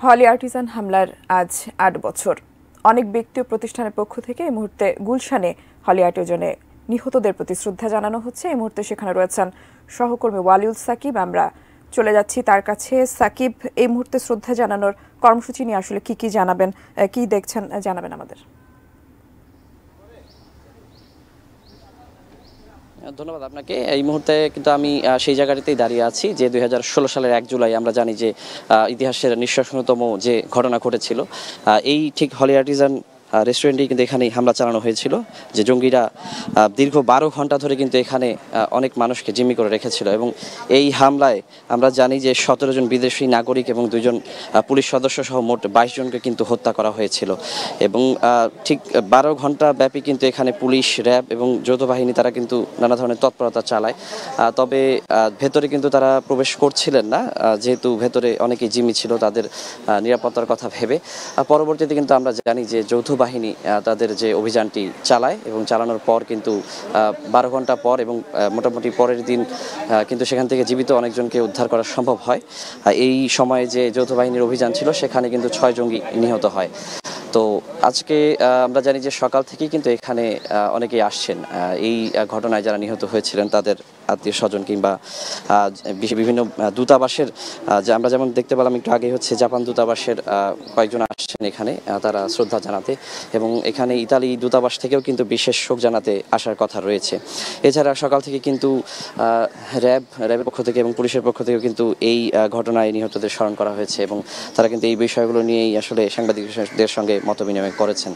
Holey Artisan হামলার আজ ৮ বছর। অনেক ব্যক্তি ও প্রতিষ্ঠানের পক্ষ থেকে এই মুহূর্তে গুলশানে হলি আর্টিজানে নিহতদের প্রতি শ্রদ্ধা জানানো হচ্ছে। এই মুহূর্তে সেখানে রয়েছেন সহকর্মী ওয়ালিউল সাকিব। আমরা চলে যাচ্ছি তার কাছে। সাকিব, এই মুহূর্তে শ্রদ্ধা জানানোর কর্মসূচি নিয়ে আসলে কি জানাবেন, কি দেখছেন জানাবেন আমাদের। ধন্যবাদ আপনাকে। এই মুহূর্তে কিন্তু আমি সেই জায়গাটিতেই দাঁড়িয়ে আছি যে 2016 সালের 1 জুলাই আমরা জানি যে ইতিহাসের নিঃশংসতম যে ঘটনা ঘটেছিল, এই ঠিক হলি আর্টিজান রেস্টুরেন্টে কিন্তু এখানেই হামলা চালানো হয়েছিল। যে জঙ্গিরা দীর্ঘ 12 ঘন্টা ধরে কিন্তু এখানে অনেক মানুষকে জিম্মি করে রেখেছিল এবং এই হামলায় আমরা জানি যে 17 জন বিদেশি নাগরিক এবং 2 জন পুলিশ সদস্য সহ মোট 22 জনকে কিন্তু হত্যা করা হয়েছিল। এবং ঠিক 12 ঘন্টা ব্যাপী কিন্তু এখানে পুলিশ, র্যাব এবং যৌথ বাহিনী তারা কিন্তু নানা ধরনের তৎপরতা চালায়। তবে ভেতরে কিন্তু তারা প্রবেশ করছিলেন না, যেহেতু ভেতরে অনেকেই জিম্মি ছিল তাদের নিরাপত্তার কথা ভেবে। পরবর্তীতে কিন্তু আমরা জানি যে যৌথ বাহিনী তাদের যে অভিযানটি চালায় এবং চালানোর পর কিন্তু 12 ঘন্টা পর এবং মোটামুটি পরের দিন কিন্তু সেখান থেকে জীবিত অনেকজনকে উদ্ধার করা সম্ভব হয়। এই সময়ে যে যৌথ বাহিনীর অভিযান ছিল সেখানে কিন্তু 6 জঙ্গি নিহত হয়। তো আজকে আমরা জানি যে সকাল থেকেই কিন্তু এখানে অনেকেই আসছেন এই ঘটনায় যারা নিহত হয়েছিলেন তাদের আত্মীয় স্বজন কিংবা বিভিন্ন দূতাবাসের, যে আমরা যেমন দেখতে পেলাম একটু আগে হচ্ছে জাপান দূতাবাসের কয়েকজন আসছেন এখানে তারা শ্রদ্ধা জানাতে, এবং এখানে ইতালি দূতাবাস থেকেও কিন্তু বিশেষ শোক জানাতে আসার কথা রয়েছে। এছাড়া সকাল থেকে কিন্তু র্যাবের পক্ষ থেকে এবং পুলিশের পক্ষ থেকেও কিন্তু এই ঘটনায় নিহতদের স্মরণ করা হয়েছে এবং তারা কিন্তু এই বিষয়গুলো নিয়েই আসলে সাংবাদিকদের সঙ্গে মত বিনিময় করেছেন।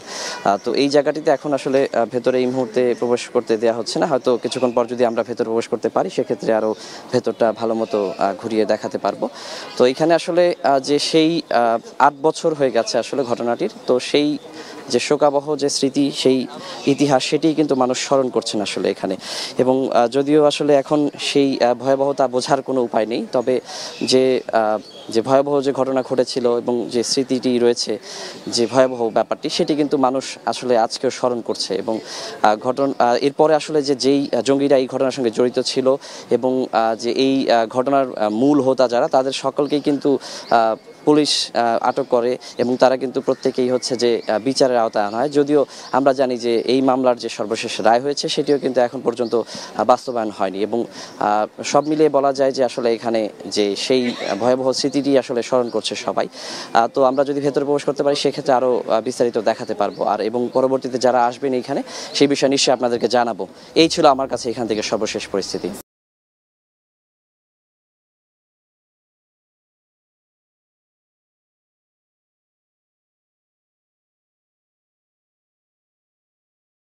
তো এই জায়গাটিতে এখন আসলে ভেতরে এই মুহূর্তে প্রবেশ করতে দেওয়া হচ্ছে না। হয়তো কিছুক্ষণ পর যদি আমরা ভেতরে প্রবেশ করতে পারি সেক্ষেত্রে আরও ভেতরটা ভালো মতো ঘুরিয়ে দেখাতে পারবো। তো এখানে আসলে যে সেই 8 বছর হয়ে গেছে আসলে ঘটনাটির, তো সেই যে শোকাবহ যে স্মৃতি, সেই ইতিহাস, সেটি কিন্তু মানুষ স্মরণ করছেন আসলে এখানে। এবং যদিও আসলে এখন সেই ভয়াবহতা বোঝার কোনো উপায় নেই, তবে যে ভয়াবহ যে ঘটনা ঘটেছিল এবং যে স্মৃতিটি রয়েছে, যে ভয়াবহ ব্যাপারটি, সেটি কিন্তু মানুষ আসলে আজকেও স্মরণ করছে। এবং এরপরে আসলে যেই জঙ্গিরা এই ঘটনার সঙ্গে জড়িত ছিল এবং যে এই ঘটনার মূল হোতা যারা, তাদের সকলকেই কিন্তু পুলিশ আটক করে এবং তারা কিন্তু প্রত্যেকেই হচ্ছে যে বিচারের আওতায় আনা হয়। যদিও আমরা জানি যে এই মামলার যে সর্বশেষ রায় হয়েছে সেটিও কিন্তু এখন পর্যন্ত বাস্তবায়ন হয়নি। এবং সব মিলিয়ে বলা যায় যে আসলে এখানে যে সেই ভয়াবহ স্মৃতিটি আসলে স্মরণ করছে সবাই। তো আমরা যদি ভেতরে প্রবেশ করতে পারি সেক্ষেত্রে আরও বিস্তারিত দেখাতে পারবো, আর এবং পরবর্তীতে যারা আসবেন এইখানে সেই বিষয়ে নিশ্চয়ই আপনাদেরকে জানাবো। এই ছিল আমার কাছে এখান থেকে সর্বশেষ পরিস্থিতি।